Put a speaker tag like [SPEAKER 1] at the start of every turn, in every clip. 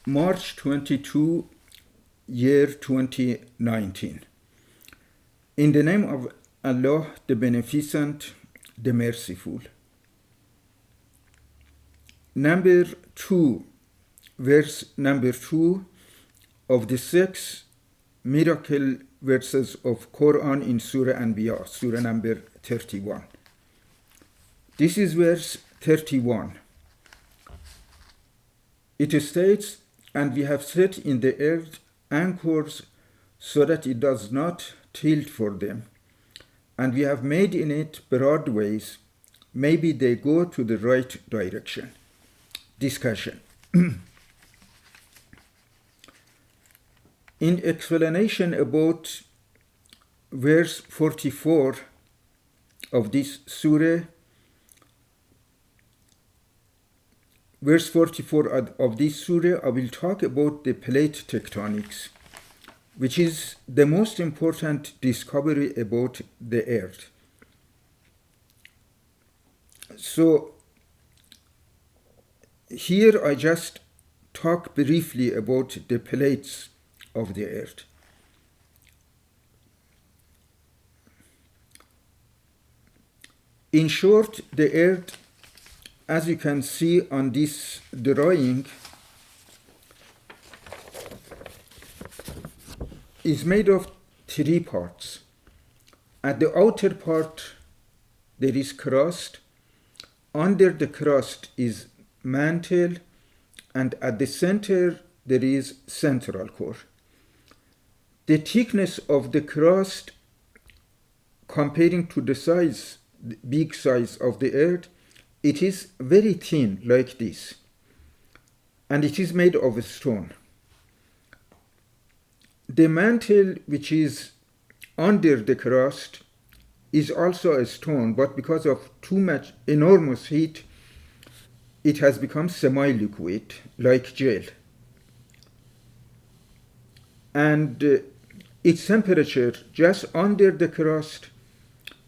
[SPEAKER 1] March 22, year 2019. In the name of Allah, the Beneficent, the Merciful. Number 2, verse number 2 of the 6 miracle verses of Quran in Surah Anbia, Surah number 31. This is verse 31. It states, "And we have set in the earth anchors so that it does not tilt for them. And we have made in it broad ways. Maybe they go to the right direction." Discussion. In explanation about verse 44 of this surah, verse 44 of this surah, I will talk about the plate tectonics, which is the most important discovery about the earth. So here I just talk briefly about the plates of the earth. In short, the earth, as you can see on this drawing, is made of 3 parts. At the outer part, there is crust. Under the crust is mantle, and at the center, there is central core. The thickness of the crust, comparing to the size, the big size of the earth, it is very thin, like this, and it is made of stone. The mantle, which is under the crust, is also a stone, but because of too much enormous heat, it has become semi-liquid, like gel. And its temperature just under the crust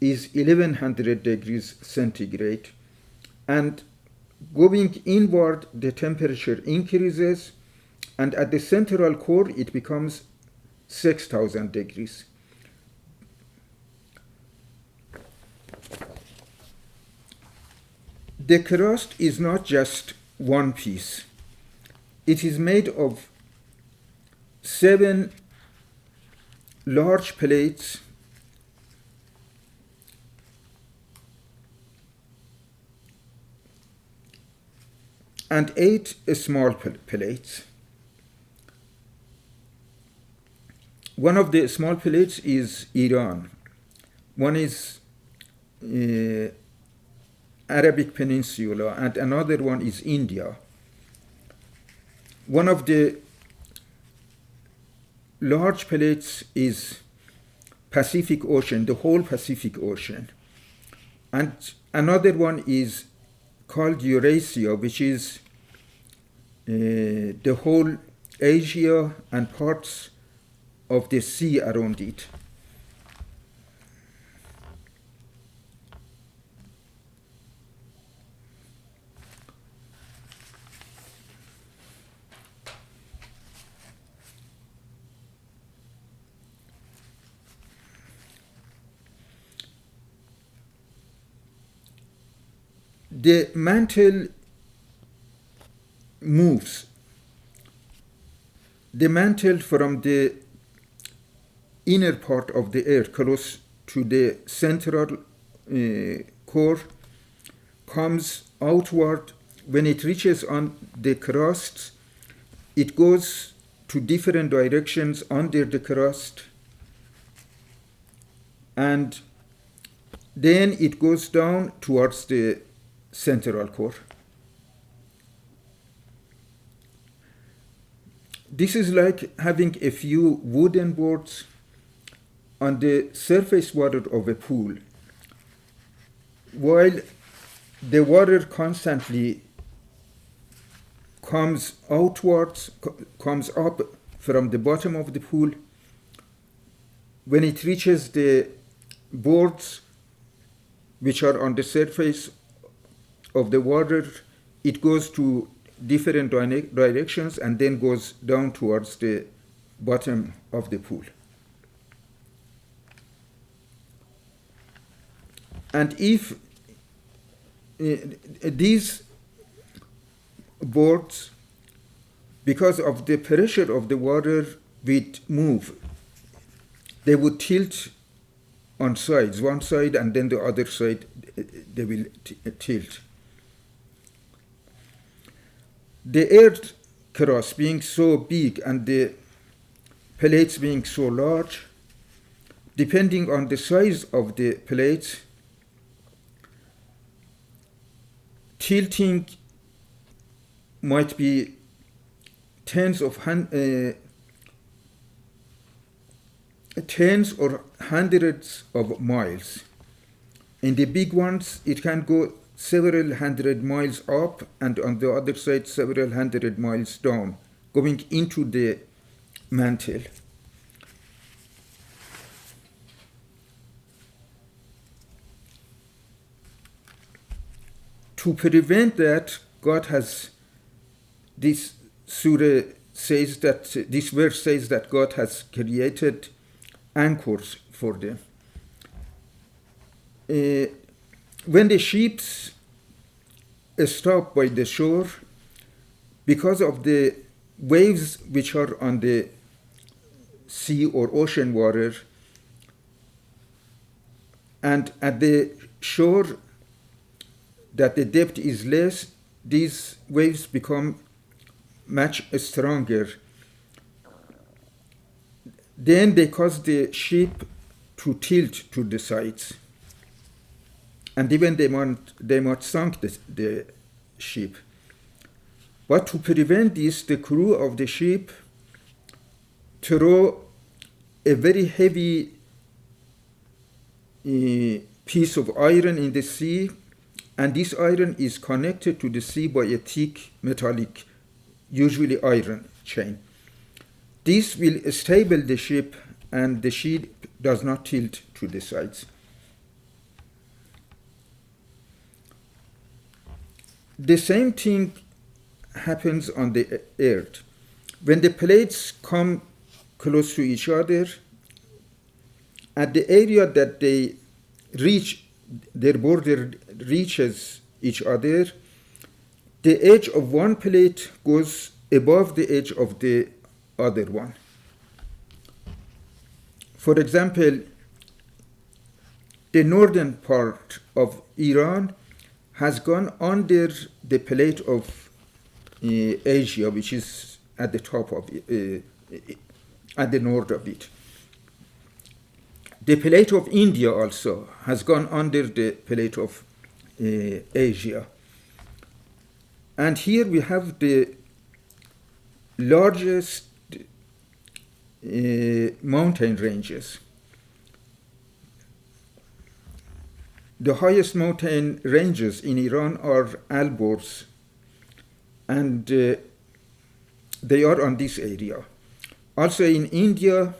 [SPEAKER 1] is 1100 degrees centigrade. And going inward, the temperature increases, and at the central core, it becomes 6000 degrees. The crust is not just one piece. It is made of 7 large plates and 8 small plates. One of the small plates is Iran. One is Arabic Peninsula, and another one is India. One of the large plates is Pacific Ocean, the whole Pacific Ocean. And another one is called Eurasia, which is the whole Asia and parts of the sea around it. The mantle moves. The mantle from the inner part of the earth, close to the central core, comes outward. When it reaches on the crust, it goes to different directions under the crust, and then it goes down towards the central core. This is like having a few wooden boards on the surface water of a pool, while the water constantly comes outwards, comes up from the bottom of the pool. When it reaches the boards which are on the surface of the water, it goes to different directions and then goes down towards the bottom of the pool. And if these boards, because of the pressure of the water, would move, they would tilt on sides, one side and then the other side, they will tilt. The earth crust being so big and the plates being so large, depending on the size of the plates, tilting might be tens or hundreds of miles. In the big ones, it can go several hundred miles up, and on the other side, several hundred miles down, going into the mantle. To prevent that, God has, this surah says that, this verse says that God has created anchors for them. When the ships stop by the shore, because of the waves which are on the sea or ocean water, and at the shore that the depth is less, these waves become much stronger. Then they cause the ship to tilt to the sides. And even they might sink the ship. But to prevent this, the crew of the ship throw a very heavy piece of iron in the sea, and this iron is connected to the sea by a thick metallic, usually iron chain. This will stabilize the ship, and the ship does not tilt to the sides. The same thing happens on the earth. When the plates come close to each other, at the area that they reach, their border reaches each other, the edge of one plate goes above the edge of the other one. For example, the northern part of Iran has gone under the plate of Asia, which is at the top of at the north of it. The plate of India also has gone under the plate of Asia. And here we have the largest mountain ranges. The highest mountain ranges in Iran are Alborz, and they are on this area. Also in India,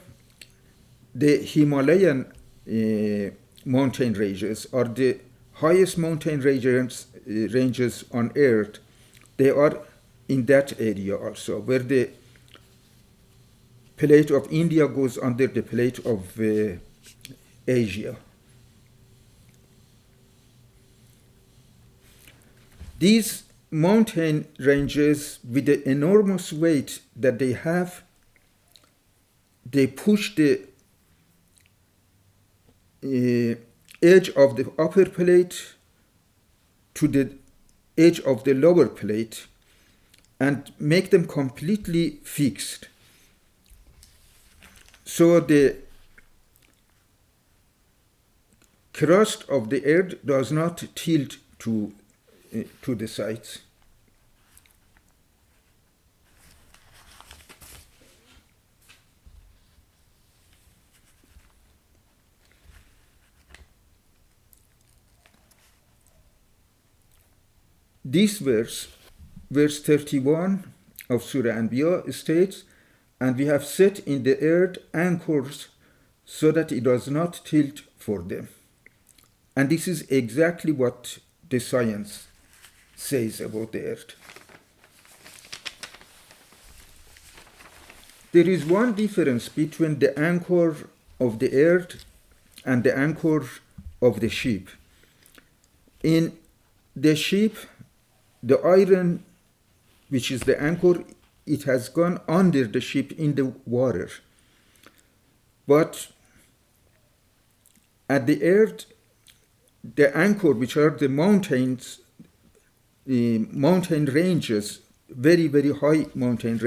[SPEAKER 1] the Himalayan mountain ranges are the highest mountain ranges on earth. They are in that area also, where the plate of India goes under the plate of Asia. These mountain ranges, with the enormous weight that they have, they push the edge of the upper plate to the edge of the lower plate and make them completely fixed. So the crust of the earth does not tilt to the sides. This verse 31 of Surah Anbia states, "And we have set in the earth anchors so that it does not tilt for them." And this is exactly what the science says about the earth. There is one difference between the anchor of the earth and the anchor of the ship. In the ship, the iron, which is the anchor, it has gone under the ship in the water. But at the earth, the anchor, which are the mountains, the mountain ranges, very, very high mountain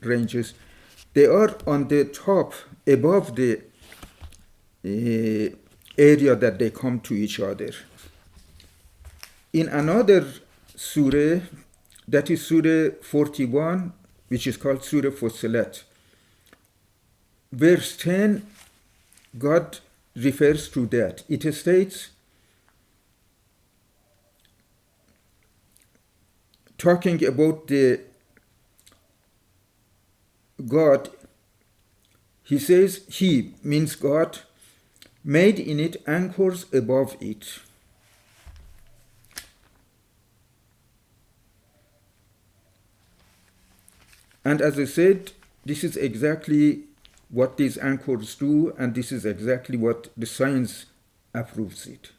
[SPEAKER 1] ranges, they are on the top, above the area that they come to each other. In another surah, that is Surah 41, which is called Surah Fussilat, verse 10, God refers to that. It states, talking about the God, he says, he means God made in it anchors above it. And as I said, this is exactly what these anchors do, and this is exactly what the science approves it.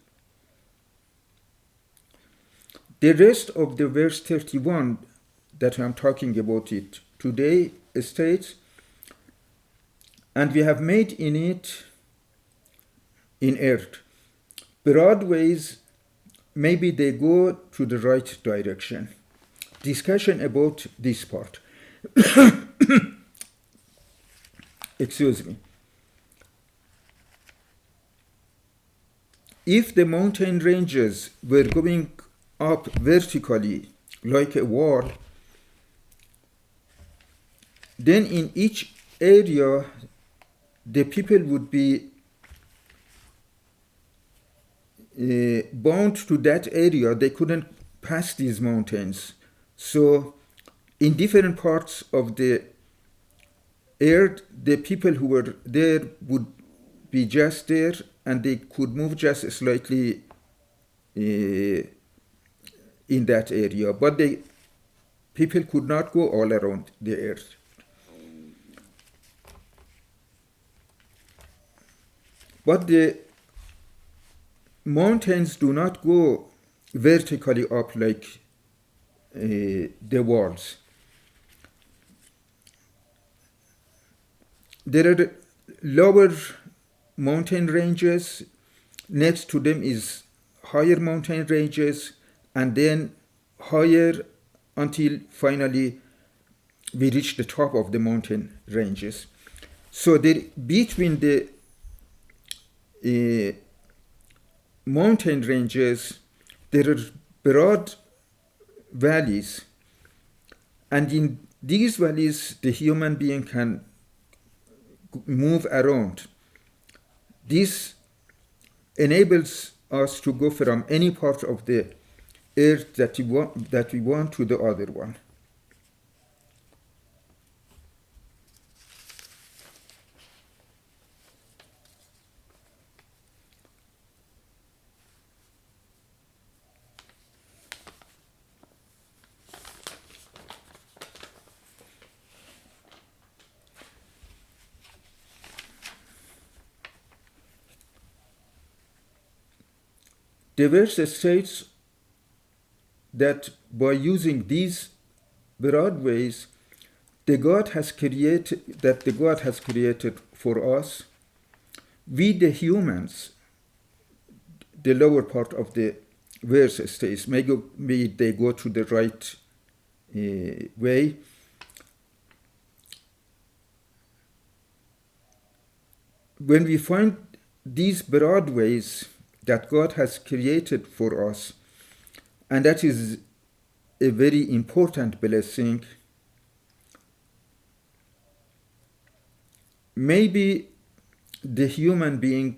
[SPEAKER 1] The rest of the verse 31 that I'm talking about it today states, and we have made in it, in earth, broad ways, maybe they go to the right direction. Discussion about this part. Excuse me. If the mountain ranges were going up vertically like a wall, then in each area the people would be bound to that area. They couldn't pass these mountains. So in different parts of the earth, the people who were there would be just there, and they could move just slightly in that area. But the people could not go all around the earth. But the mountains do not go vertically up like the walls. There are lower mountain ranges, next to them is higher mountain ranges, and then higher until finally we reach the top of the mountain ranges. So between the mountain ranges, there are broad valleys, and in these valleys the human being can move around. This enables us to go from any part of the earth that we want to the other one. The verse states that by using these broad ways, the God has created for us, we the humans, the lower part of the verse states, may they go to the right way. When we find these broad ways that God has created for us, and that is a very important blessing, maybe the human being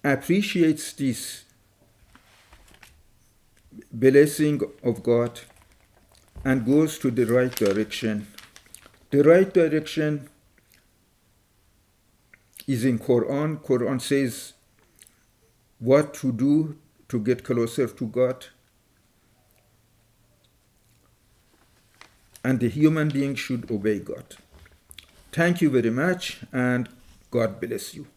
[SPEAKER 1] appreciates this blessing of God and goes to the right direction. The right direction is in Quran. Quran says what to do to get closer to God. and the human being should obey God. Thank you very much, and God bless you.